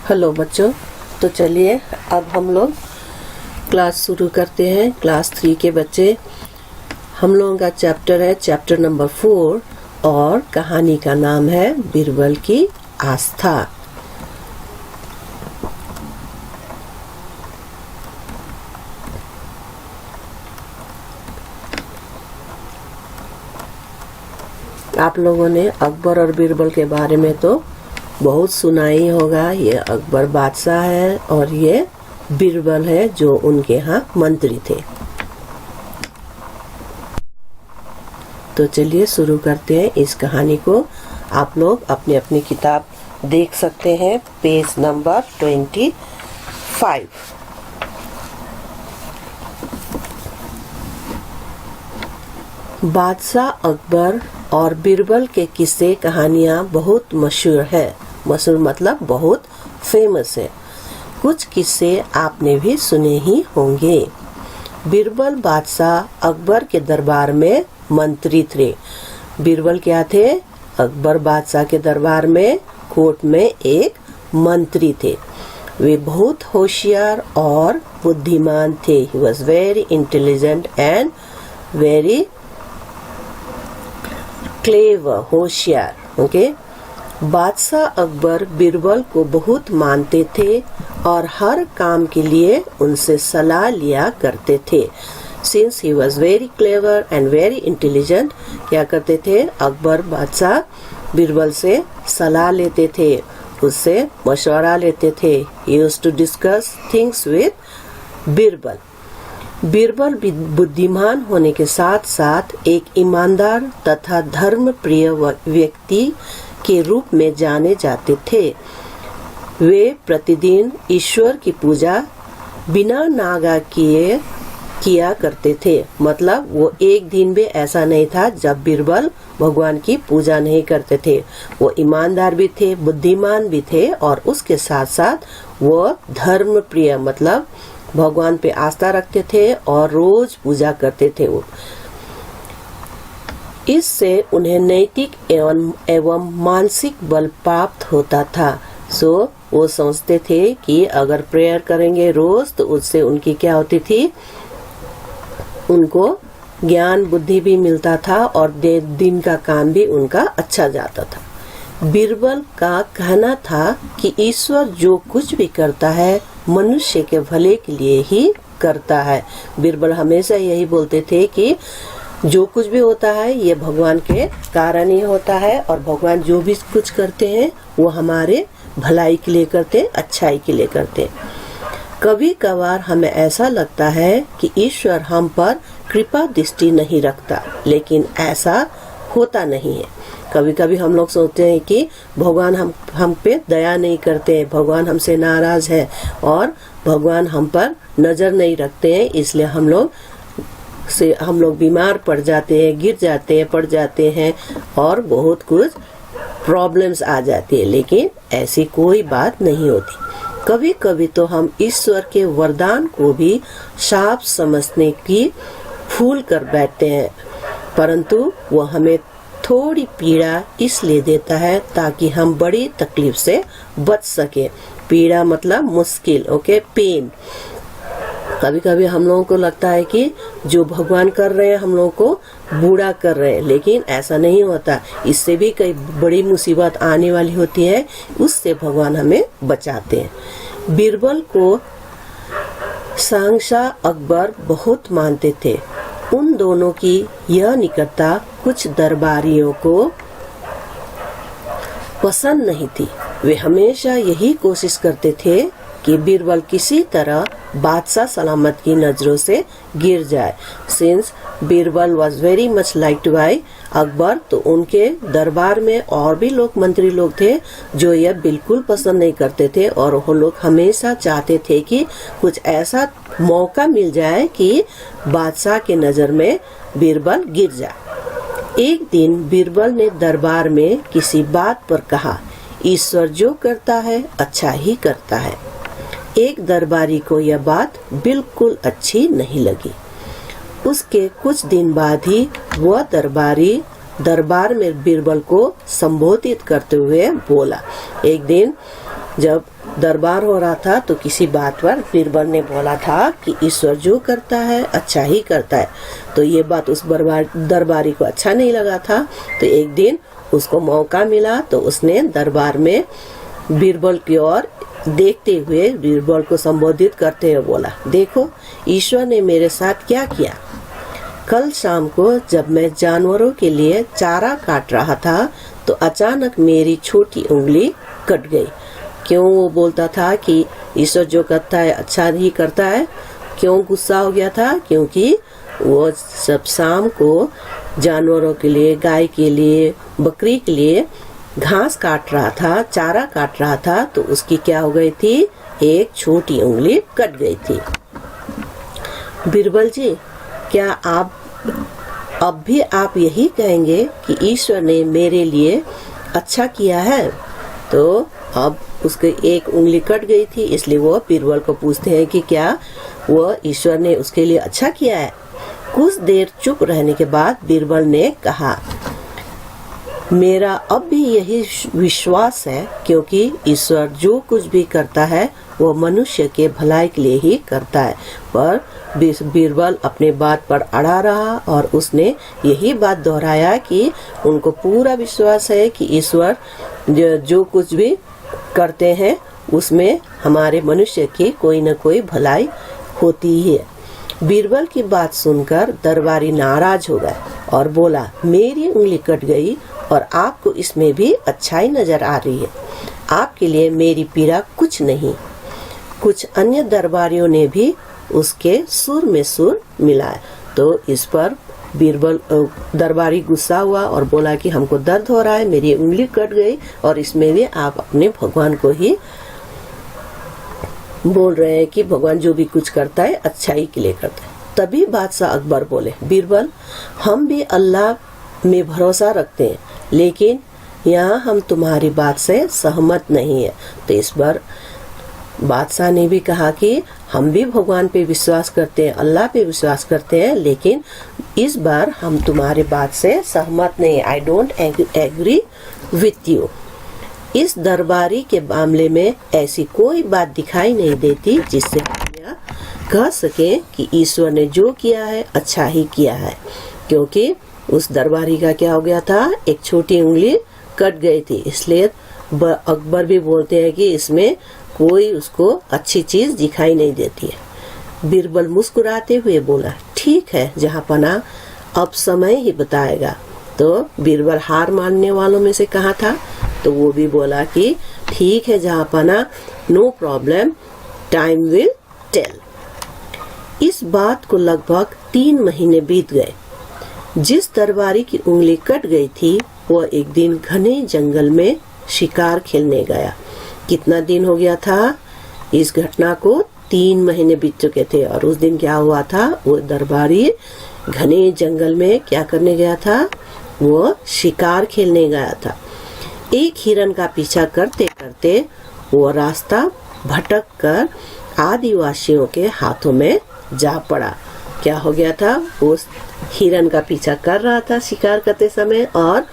Hello बच्चों, तो चलिए अब हम लोग क्लास शुरू करते हैं। क्लास 3 के बच्चे, हम लोगों का चैप्टर है चैप्टर नंबर 4 और कहानी का नाम है बीरबल की आस्था। आप लोगों ने अकबर और बीरबल के बारे में तो बहुत सुना ही होगा। ये अकबर बादशाह है और ये बीरबल है जो उनके यहाँ मंत्री थे। तो चलिए शुरू करते हैं इस कहानी को। आप लोग अपनी अपनी किताब देख सकते हैं, पेज नंबर 25। बादशाह अकबर और बीरबल के किस्से कहानियाँ बहुत मशहूर है। मशहूर मतलब बहुत फेमस है। कुछ किस्से आपने भी सुने ही होंगे। बीरबल बादशाह अकबर के दरबार में मंत्री थे। बीरबल क्या थे? अकबर बादशाह के दरबार में कोर्ट में एक मंत्री थे। वे बहुत होशियार और बुद्धिमान थे। He was very intelligent and very clever, होशियार। ओके। बादशाह अकबर बीरबल को बहुत मानते थे और हर काम के लिए उनसे सलाह लिया करते थे। Since he was very clever and very intelligent, क्या करते थे? अकबर बादशाह बीरबल से सलाह लेते थे, उससे मशवरा लेते थे। He used to discuss things with Birbal. Birbal बुद्धिमान होने के साथ साथ एक ईमानदार तथा धर्म प्रिय व्यक्ति के रूप में जाने जाते थे। वे प्रतिदिन ईश्वर की पूजा बिना नागा किया करते थे। मतलब वो एक दिन भी ऐसा नहीं था जब बीरबल भगवान की पूजा नहीं करते थे। वो ईमानदार भी थे, बुद्धिमान भी थे और उसके साथ साथ वो धर्म प्रिय मतलब भगवान पे आस्था रखते थे और रोज पूजा करते थे। वो इससे उन्हें नैतिक एवं मानसिक बल प्राप्त होता था। सो वो समझते थे कि अगर प्रेयर करेंगे रोज तो उससे उनकी क्या होती थी, उनको ज्ञान बुद्धि भी मिलता था और दिन का काम भी उनका अच्छा जाता था। बीरबल का कहना था कि ईश्वर जो कुछ भी करता है मनुष्य के भले के लिए ही करता है। बीरबल हमेशा यही बोलते थे कि जो कुछ भी होता है ये भगवान के कारण ही होता है और भगवान जो भी कुछ करते हैं वो हमारे भलाई के लिए करते हैं, अच्छाई के लिए करते हैं। कभी कभार हमें ऐसा लगता है कि ईश्वर हम पर कृपा दृष्टि नहीं रखता, लेकिन ऐसा होता नहीं है। कभी कभी हम लोग सोचते हैं कि भगवान हम पे दया नहीं करते हैं, भगवान हमसे नाराज है और भगवान हम पर नजर नहीं रखते हैं, इसलिए हम लोग बीमार पड़ जाते हैं, गिर जाते हैं, पड़ जाते हैं और बहुत कुछ प्रॉब्लम्स आ जाती है। लेकिन ऐसी कोई बात नहीं होती। कभी कभी तो हम ईश्वर के वरदान को भी साफ समझने की भूल कर बैठते हैं, परंतु वो हमें थोड़ी पीड़ा इसलिए देता है ताकि हम बड़ी तकलीफ से बच सके। पीड़ा मतलब मुश्किल, ओके, पेन। कभी कभी हम लोगों को लगता है कि जो भगवान कर रहे हैं हम लोगों को बुरा कर रहे हैं, लेकिन ऐसा नहीं होता। इससे भी कई बड़ी मुसीबत आने वाली होती है, उससे भगवान हमें बचाते हैं। बीरबल को शाहजहां अकबर बहुत मानते थे। उन दोनों की यह निकटता कुछ दरबारियों को पसंद नहीं थी। वे हमेशा यही कोशिश करते थे कि बीरबल किसी तरह बादशाह सलामत की नजरों से गिर जाए। Since Birbal was very much liked by Akbar, तो उनके दरबार में और भी लोग मंत्री लोग थे जो यह बिल्कुल पसंद नहीं करते थे और वो लोग हमेशा चाहते थे कि कुछ ऐसा मौका मिल जाए कि बादशाह के नजर में बीरबल गिर जाए। एक दिन बीरबल ने दरबार में किसी बात पर कहा, ईश्वर जो करता है अच्छा ही करता है। एक दरबारी को यह बात बिल्कुल अच्छी नहीं लगी। उसके कुछ दिन बाद ही वह दरबारी दरबार में बीरबल को संबोधित करते हुए बोला। एक दिन जब दरबार हो रहा था तो किसी बात पर बीरबल ने बोला था कि ईश्वर जो करता है अच्छा ही करता है। तो ये बात उस दरबारी को अच्छा नहीं लगा था। तो एक दिन उसको मौका मिला तो उसने दरबार में बीरबल की ओर देखते हुए बीरबल को संबोधित करते हुए बोला, देखो ईश्वर ने मेरे साथ क्या किया। कल शाम को जब मैं जानवरों के लिए चारा काट रहा था तो अचानक मेरी छोटी उंगली कट गई। क्यों वो बोलता था कि ईश्वर जो करता है अच्छा ही करता है? क्यों गुस्सा हो गया था? क्योंकि वो जब शाम को जानवरों के लिए, गाय के लिए, बकरी के लिए घास काट रहा था, चारा काट रहा था, तो उसकी क्या हो गई थी? एक छोटी उंगली कट गई थी। बीरबल जी, क्या अब भी आप यही कहेंगे कि ईश्वर ने मेरे लिए अच्छा किया है? तो अब उसके एक उंगली कट गई थी, इसलिए वो बीरबल को पूछते हैं कि क्या वो ईश्वर ने उसके लिए अच्छा किया है? कुछ देर चुप रहने के बाद बीरबल ने कहा, मेरा अब भी यही विश्वास है, क्योंकि ईश्वर जो कुछ भी करता है वो मनुष्य के भलाई के लिए ही करता है। पर बीरबल अपने बात पर अड़ा रहा और उसने यही बात दोहराया कि उनको पूरा विश्वास है कि ईश्वर जो कुछ भी करते हैं उसमें हमारे मनुष्य की कोई न कोई भलाई होती ही है। बीरबल की बात सुनकर दरबारी नाराज हो गया और बोला, मेरी उंगली कट गई और आपको इसमें भी अच्छाई नजर आ रही है। आपके लिए मेरी पीड़ा कुछ नहीं। कुछ अन्य दरबारियों ने भी उसके सुर में सुर मिलाया। तो इस पर बीरबल दरबारी गुस्सा हुआ और बोला कि हमको दर्द हो रहा है, मेरी उंगली कट गई और इसमें भी आप अपने भगवान को ही बोल रहे हैं कि भगवान जो भी कुछ करता है अच्छाई के लिए करता है। तभी बादशाह अकबर बोले, बीरबल, हम भी अल्लाह में भरोसा रखते हैं, लेकिन यहाँ हम तुम्हारी बात से सहमत नहीं है। तो इस बार बादशाह ने भी कहा कि हम भी भगवान पे विश्वास करते हैं, अल्लाह पे विश्वास करते हैं, लेकिन इस बार हम तुम्हारी बात से सहमत नहीं। I don't agree with you. इस दरबारी के मामले में ऐसी कोई बात दिखाई नहीं देती जिससे हम कह सके कि ईश्वर ने जो किया है अच्छा ही किया है, क्योंकि उस दरबारी का क्या हो गया था? एक छोटी उंगली कट गई थी। इसलिए अकबर भी बोलते हैं कि इसमें कोई उसको अच्छी चीज दिखाई नहीं देती है। बीरबल मुस्कुराते हुए बोला, ठीक है जहाँ पना, अब समय ही बताएगा। तो बीरबल हार मानने वालों में से कहा था, तो वो भी बोला कि ठीक है जहाँ पना, no problem, time will tell. इस बात को लगभग 3 महीने बीत गए। जिस दरबारी की उंगली कट गई थी वो एक दिन घने जंगल में शिकार खेलने गया। कितना दिन हो गया था इस घटना को? 3 महीने बीत चुके थे। और उस दिन क्या हुआ था? वो दरबारी घने जंगल में क्या करने गया था? वो शिकार खेलने गया था। एक हिरन का पीछा करते करते वो रास्ता भटक कर आदिवासियों के हाथों में जा पड़ा। क्या हो गया था? उस हिरन का पीछा कर रहा था शिकार करते समय, और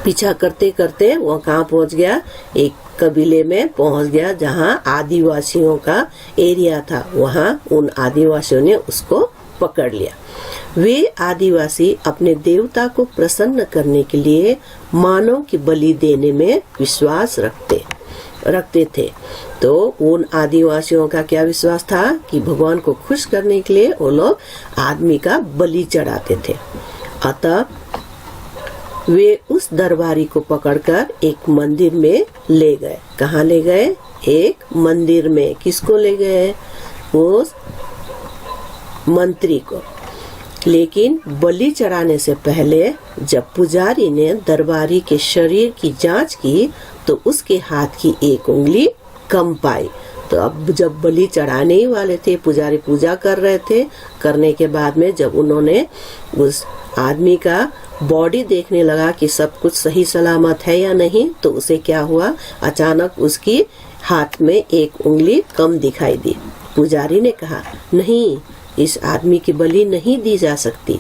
पीछा करते करते वो कहाँ पहुंच गया? एक कबीले में पहुंच गया जहाँ आदिवासियों का एरिया था। वहाँ उन आदिवासियों ने उसको पकड़ लिया। वे आदिवासी अपने देवता को प्रसन्न करने के लिए मानव की बलि देने में विश्वास रखते थे। तो उन आदिवासियों का क्या विश्वास था कि भगवान को खुश करने के लिए वो लोग आदमी का बलि चढ़ाते थे। अतः वे उस दरबारी को पकड़कर एक मंदिर में ले गए। कहाँ ले गए? एक मंदिर में। किसको ले गए? उस मंत्री को। लेकिन बलि चढ़ाने से पहले जब पुजारी ने दरबारी के शरीर की जांच की तो उसके हाथ की एक उंगली कम पाई। तो अब जब बलि चढ़ाने ही वाले थे, पुजारी पूजा कर रहे थे, करने के बाद में जब उन्होंने उस आदमी का बॉडी देखने लगा कि सब कुछ सही सलामत है या नहीं, तो उसे क्या हुआ? अचानक उसकी हाथ में एक उंगली कम दिखाई दी। पुजारी ने कहा, नहीं, इस आदमी की बलि नहीं दी जा सकती।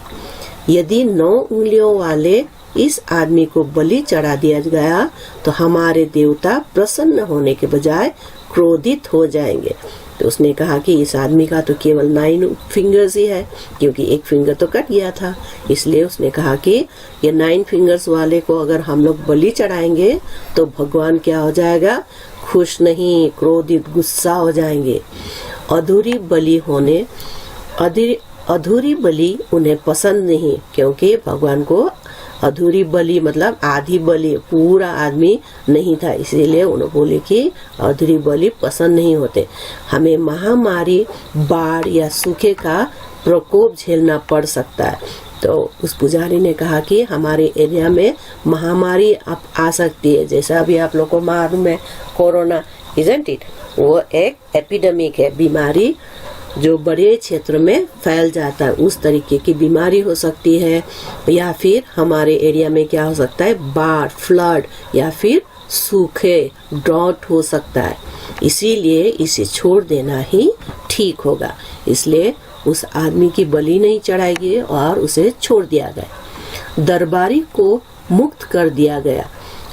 यदि 9 उंगलियों वाले इस आदमी को बलि चढ़ा दिया गया तो हमारे देवता प्रसन्न होने के बजाय क्रोधित हो जाएंगे। तो उसने कहा कि इस आदमी का तो केवल 9 फिंगर्स ही है, क्योंकि एक फिंगर तो कट गया था। इसलिए उसने कहा कि ये 9 फिंगर्स वाले को अगर हम लोग बलि चढ़ाएंगे तो भगवान क्या हो जाएगा, खुश नहीं, क्रोधित, गुस्सा हो जाएंगे। अधूरी बलि उन्हें पसंद नहीं, क्योंकि भगवान को अधूरी बलि मतलब आधी बलि, पूरा आदमी नहीं था, इसीलिए उन्होंने बोले कि अधूरी बलि पसंद नहीं होते। हमें महामारी, बाढ़ या सूखे का प्रकोप झेलना पड़ सकता है। तो उस पुजारी ने कहा कि हमारे एरिया में महामारी अब आ सकती है, जैसा अभी आप लोग को मालूम है कोरोना, इजंट इट, वो एक एपिडेमिक है, बीमारी जो बड़े क्षेत्र में फैल जाता है, उस तरीके की बीमारी हो सकती है। या फिर हमारे एरिया में क्या हो सकता है, बाढ़, फ्लड या फिर सूखे, ड्रॉट हो सकता है। इसीलिए इसे छोड़ देना ही ठीक होगा। इसलिए उस आदमी की बलि नहीं चढ़ाएगी और उसे छोड़ दिया गया। दरबारी को मुक्त कर दिया गया।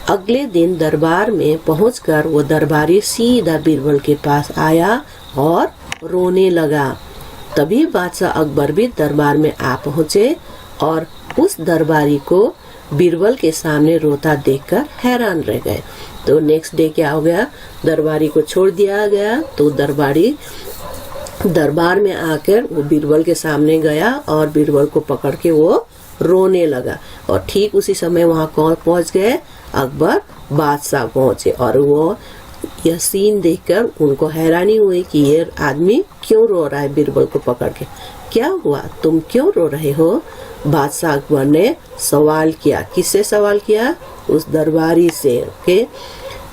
अगले दिन दरबार में पहुंचकर वो दरबारी सीधा बीरबल के पास आया और रोने लगा। तभी बादशाह अकबर भी दरबार में आ पहुंचे और उस दरबारी को बीरबल के सामने रोता देखकर हैरान रह गए। तो नेक्स्ट डे क्या हो गया, दरबारी को छोड़ दिया गया। तो दरबारी दरबार में आकर वो बीरबल के सामने गया और बीरबल को पकड़ के वो रोने लगा। और ठीक उसी समय वहाँ कौन पहुँच गए, अकबर बादशाह पहुंचे। और वो यह सीन देखकर उनको हैरानी हुई कि ये आदमी क्यों रो रहा है बीरबल को पकड़ के। क्या हुआ, तुम क्यों रो रहे हो? बादशाह अकबर ने सवाल किया। किससे सवाल किया? उस दरबारी से। के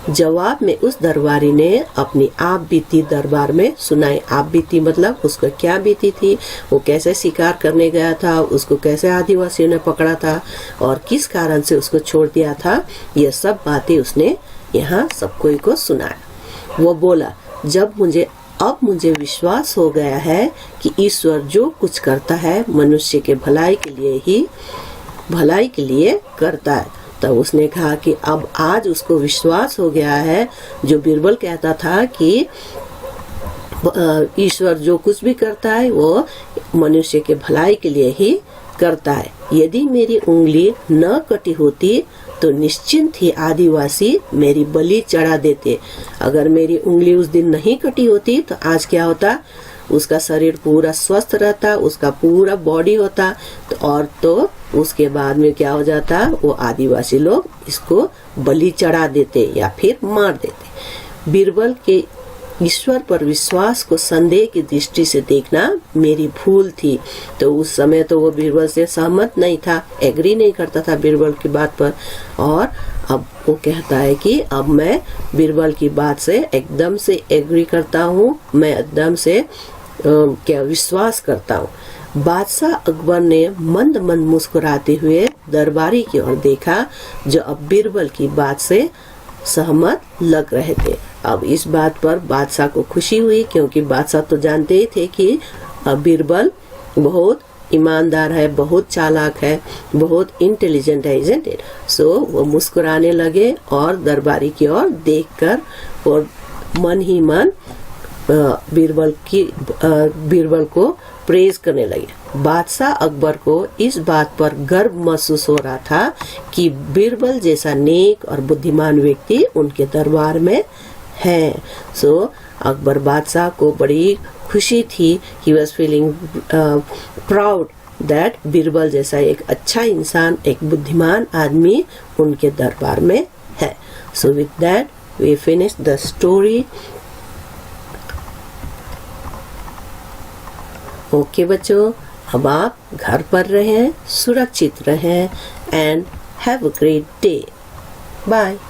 जवाब में उस दरबारी ने अपनी आप बीती दरबार में सुनाई। आप बीती मतलब उसको क्या बीती थी, वो कैसे शिकार करने गया था, उसको कैसे आदिवासियों ने पकड़ा था और किस कारण से उसको छोड़ दिया था, ये सब बातें उसने यहाँ सब कोई को सुनाया। वो बोला, अब मुझे विश्वास हो गया है कि ईश्वर जो कुछ करता है मनुष्य के भलाई के लिए करता है। तब उसने कहा कि अब आज उसको विश्वास हो गया है, जो बीरबल कहता था कि ईश्वर जो कुछ भी करता है वो मनुष्य के भलाई के लिए ही करता है। यदि मेरी उंगली न कटी होती तो निश्चिंत ही आदिवासी मेरी बलि चढ़ा देते। अगर मेरी उंगली उस दिन नहीं कटी होती तो आज क्या होता, उसका शरीर पूरा स्वस्थ रहता, उसका पूरा बॉडी होता तो उसके बाद में क्या हो जाता, वो आदिवासी लोग इसको बलि चढ़ा देते या फिर मार देते। बीरबल के ईश्वर पर विश्वास को संदेह की दृष्टि से देखना मेरी भूल थी। तो उस समय तो वो बीरबल से सहमत नहीं था, एग्री नहीं करता था बीरबल की बात पर। और अब वो कहता है कि अब मैं बीरबल की बात से एकदम से एग्री करता हूँ, मैं एकदम से क्या विश्वास करता हूँ। बादशाह अकबर ने मंद मंद मुस्कुराते हुए दरबारी की ओर देखा, जो अब बीरबल की बात से सहमत लग रहे थे। अब इस बात पर बादशाह को खुशी हुई, क्योंकि बादशाह तो जानते ही थे कि बीरबल बहुत ईमानदार है, बहुत चालाक है, बहुत इंटेलिजेंट है, इजंट इट। सो वो मुस्कुराने लगे और दरबारी की ओर देखकर और मन ही मन बीरबल को प्रेज करने लगे। बादशाह अकबर को इस बात पर गर्व महसूस हो रहा था कि बीरबल जैसा नेक और बुद्धिमान व्यक्ति उनके दरबार में है। सो अकबर बादशाह को बड़ी खुशी थी। He was feeling proud that Birbal जैसा एक अच्छा इंसान, एक बुद्धिमान आदमी उनके दरबार में है। So with that we finish the story. Okay बच्चों, अब आप घर पर रहें, सुरक्षित रहें and have a great day. Bye.